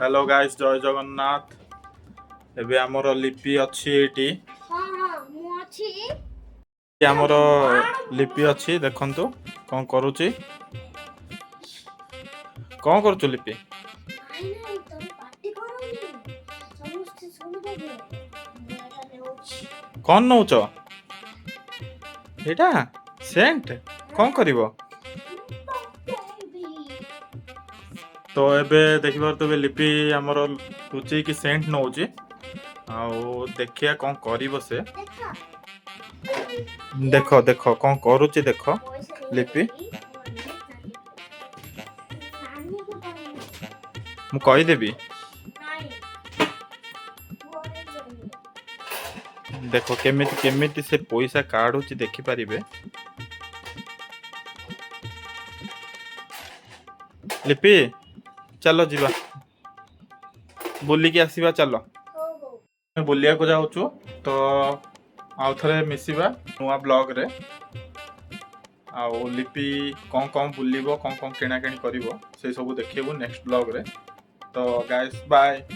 Hello guys जय जगन्नाथ। एबे हमर लिपि अछि एटी। हमर लिपि अछि देखंतु कोन करूची। कोन करूचु लिपि? कोन नउच? एटा सेंट कोन करिवो? तो एबे देखिबार तो लिपि हमर लुचि कि सेंट नउची। आउ देखिया कोन करिवो से। देखो देखो कोन करूची देखो लिपि। मु कहि देबी। देखो केमिति केमिति से पैसा काढुची देखि परिबे। लिपि चलो जीवा बुली के आसीबा चलो। बुलिया को जाउछु तो आउ थरे मिसिबा नुआ ब्लॉग रे। आउ लिपि कोन कोन बुलिबो कोन कोन किणा किणी करिवो से सब देखिबो नेक्स्ट ब्लॉग रे। तो गाइस बाय।